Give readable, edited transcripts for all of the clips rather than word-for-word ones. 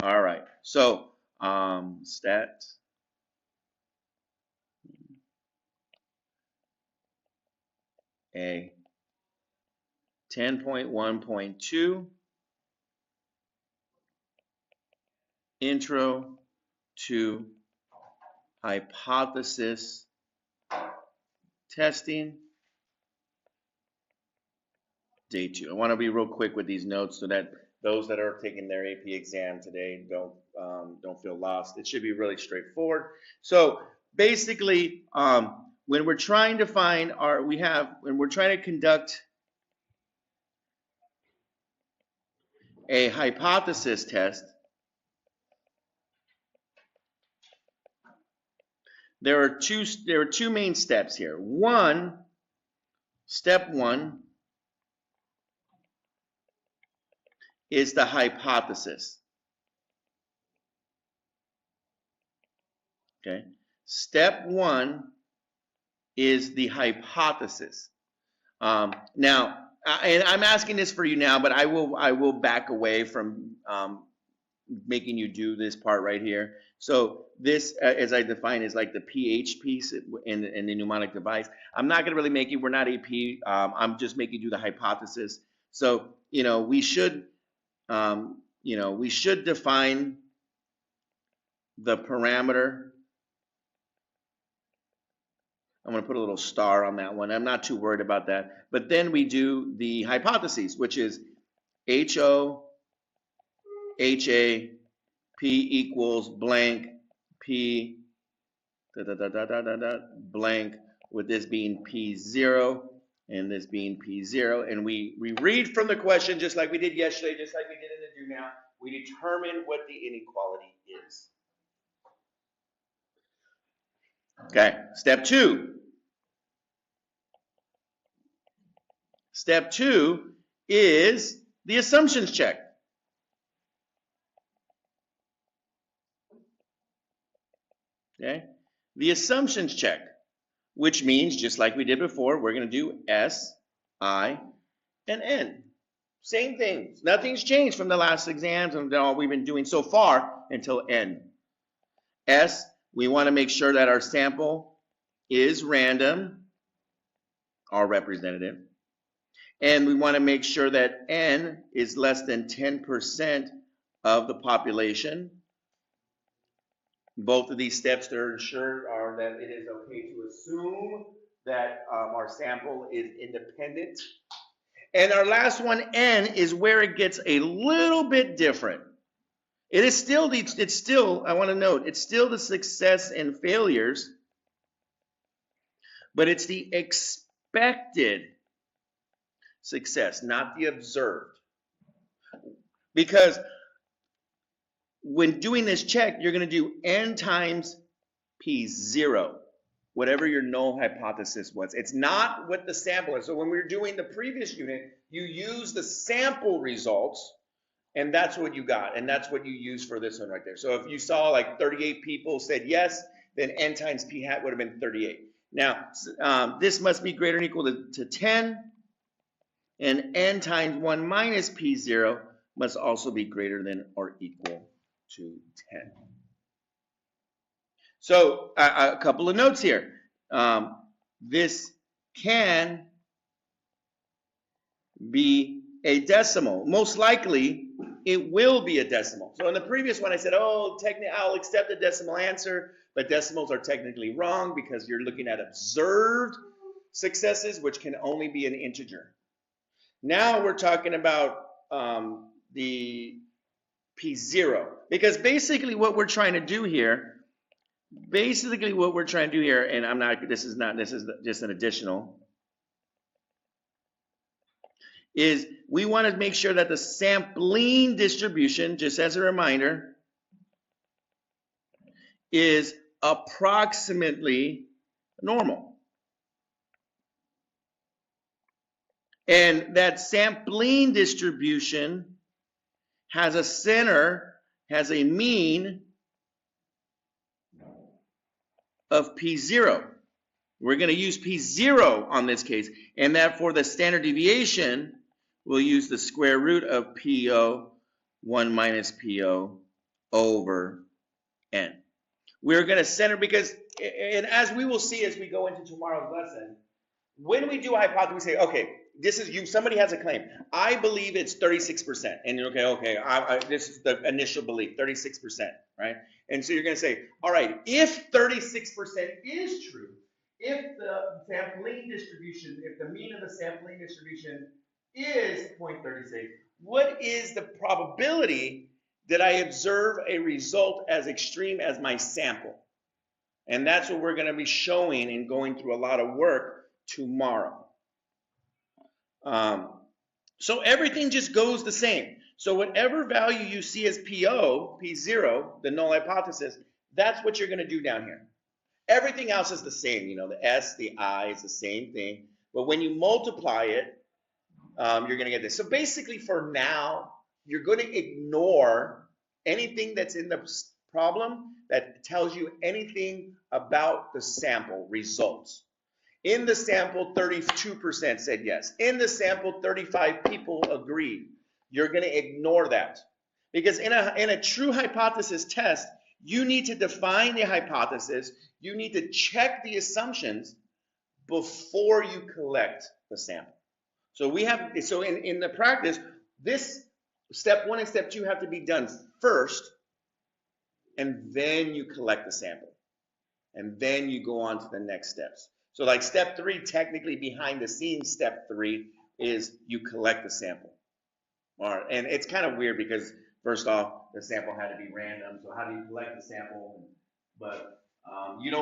All right. So stat A 10.1.2 intro to hypothesis testing, day 2. I want to be real quick with these notes so that those that are taking their AP exam today don't feel lost. It should be really straightforward. So basically, when we're trying to find when we're trying to conduct a hypothesis test, there are two main steps here. Step one is the hypothesis. Okay. Step one is the hypothesis. Now, and I'm asking this for you now, but I will back away from making you do this part right here. So this, as I define, is like the pH piece in the mnemonic device. I'm not going to really make you. We're not AP. I'm just making you do the hypothesis. So we should define the parameter. I'm going to put a little star on that one. I'm not too worried about that. But then we do the hypotheses, which is HO, HA, P equals blank, P blank, with this being P0 and this being P0. And we read from the question just like we did yesterday, just like we did in the do now. We determine what the inequality is. Okay, step 2. Step 2 is the assumptions check. Okay, the assumptions check, which means just like we did before, we're going to do S, I, and N. Same things. Nothing's changed from the last exams and all we've been doing so far until N. S, we want to make sure that our sample is random, or representative. And we want to make sure that N is less than 10% of the population. Both of these steps to ensure are that it is okay to assume that our sample is independent. And our last one, N, is where it gets a little bit different. It's still, I want to note, it's still the success and failures, but it's the expected success, not the observed. Because when doing this check, you're going to do N times P0, whatever your null hypothesis was. It's not what the sample is. So when we were doing the previous unit, you use the sample results, and that's what you got, and that's what you use for this one right there. So if you saw like 38 people said yes, then N times P hat would have been 38. Now, this must be greater than or equal to 10, and N times 1 minus P0 must also be greater than or equal to 10. So a couple of notes here. This can be a decimal. Most likely, it will be a decimal. So in the previous one, I said, oh, I'll accept the decimal answer, but decimals are technically wrong because you're looking at observed successes, which can only be an integer. Now we're talking about the P0, because basically what we're trying to do here, and this is just an additional, is we want to make sure that the sampling distribution, just as a reminder, is approximately normal. And that sampling distribution has a center, has a mean of P0. We're going to use P0 on this case, and that for the standard deviation, we'll use the square root of PO 1 minus PO over n. We're going to center because, and as we will see as we go into tomorrow's lesson, when we do a hypothesis, we say, okay, this is you. Somebody has a claim. I believe it's 36%, and you're okay. This is the initial belief, 36%, right? And so you're going to say, all right, if 36% is true, if the sampling distribution, if the mean of the sampling distribution is 0.36, what is the probability that I observe a result as extreme as my sample? And that's what we're going to be showing and going through a lot of work tomorrow. So everything just goes the same. So whatever value you see as PO, P0, the null hypothesis, that's what you're going to do down here. Everything else is the same. You know, the S, the I is the same thing. But when you multiply it, you're going to get this. So basically for now, you're going to ignore anything that's in the problem that tells you anything about the sample results. In the sample, 32% said yes. In the sample, 35 people agreed. You're going to ignore that. Because in a true hypothesis test, you need to define the hypothesis. You need to check the assumptions before you collect the sample. So in the practice, this step 1 and step 2 have to be done first, and then you collect the sample. And then you go on to the next steps. So like step 3, technically behind the scenes, step 3 is you collect the sample. All right, and it's kind of weird because first off, the sample had to be random. So how do you collect the sample? But you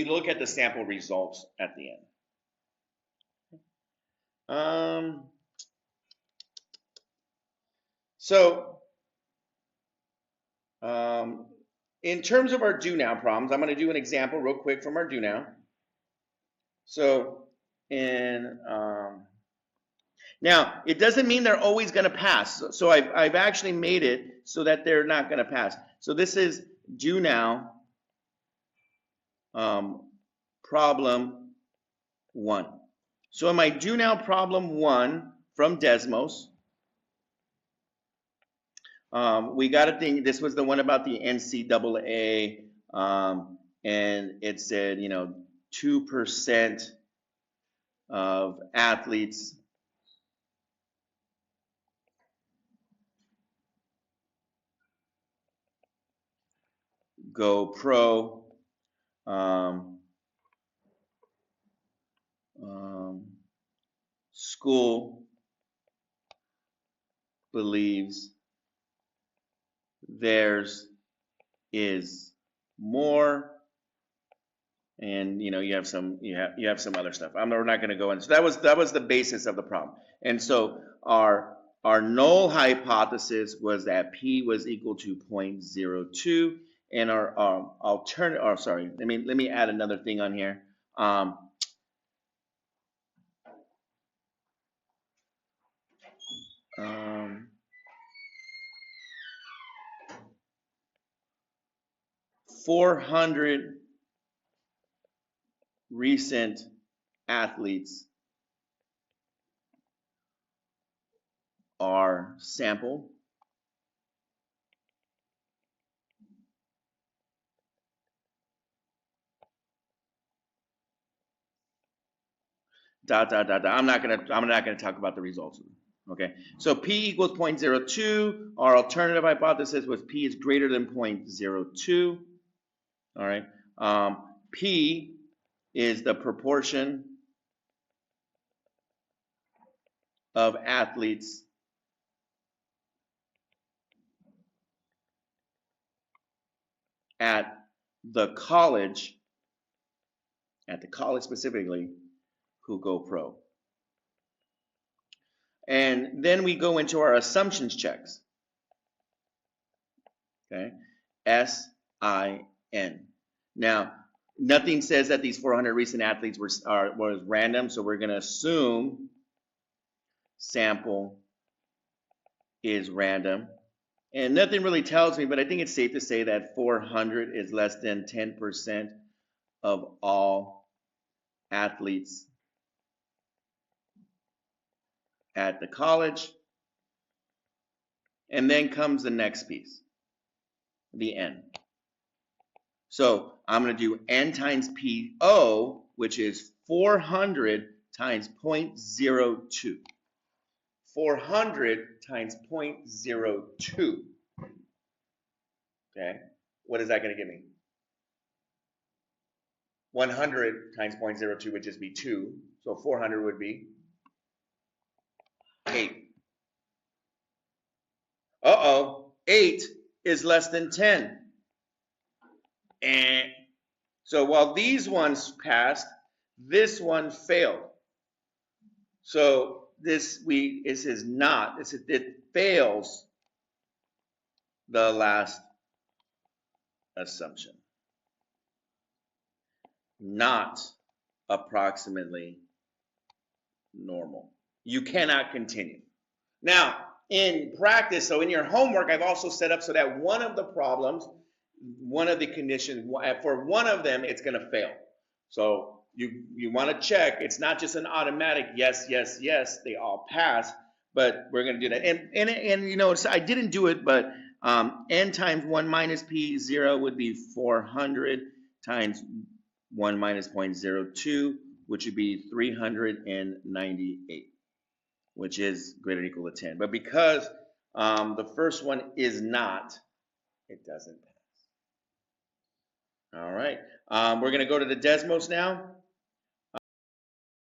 look at the sample results at the end. In terms of our do now problems, I'm going to do an example real quick from our do now. So now it doesn't mean they're always going to pass. So I've actually made it so that they're not going to pass. So this is do now problem 1. So in my do now problem 1 from Desmos, we got a thing. This was the one about the NCAA, and it said 2% of athletes go pro. School believes theirs is more, and you have some other stuff. We're not going to go into. So that was the basis of the problem. And so our null hypothesis was that P was equal to 0.02, and our alternative. Oh, sorry. Let me add another thing on here. 400 recent athletes are sampled. I'm not gonna talk about the results. Okay, so P equals 0.02. Our alternative hypothesis was P is greater than 0.02. All right, P is the proportion of athletes at the college specifically, who go pro. And then we go into our assumptions checks. Okay, SIN. Now, nothing says that these 400 recent athletes was random, so we're going to assume sample is random. And nothing really tells me, but I think it's safe to say that 400 is less than 10% of all athletes at the college. And then comes the next piece. the n. So I'm going to do n times PO, which is 400 times 0.02. 400 times 0.02. Okay, what is that going to give me? 100 times 0.02 would just be 2. So 400 would be 8. Uh-oh, 8 is less than 10. And so while these ones passed, this one failed. So this is not, it fails the last assumption. Not approximately normal. You cannot continue. Now, in practice, so in your homework, I've also set up so that one of the problems, one of the conditions, for one of them, it's going to fail. So you want to check. It's not just an automatic yes, yes, yes. They all pass, but we're going to do that. And you know, I didn't do it, but n times 1 minus p 0 would be 400 times 1 minus 0.02, which would be 398, which is greater than or equal to 10. But because the first one is not, it doesn't pass. All right. We're going to go to the Desmos now.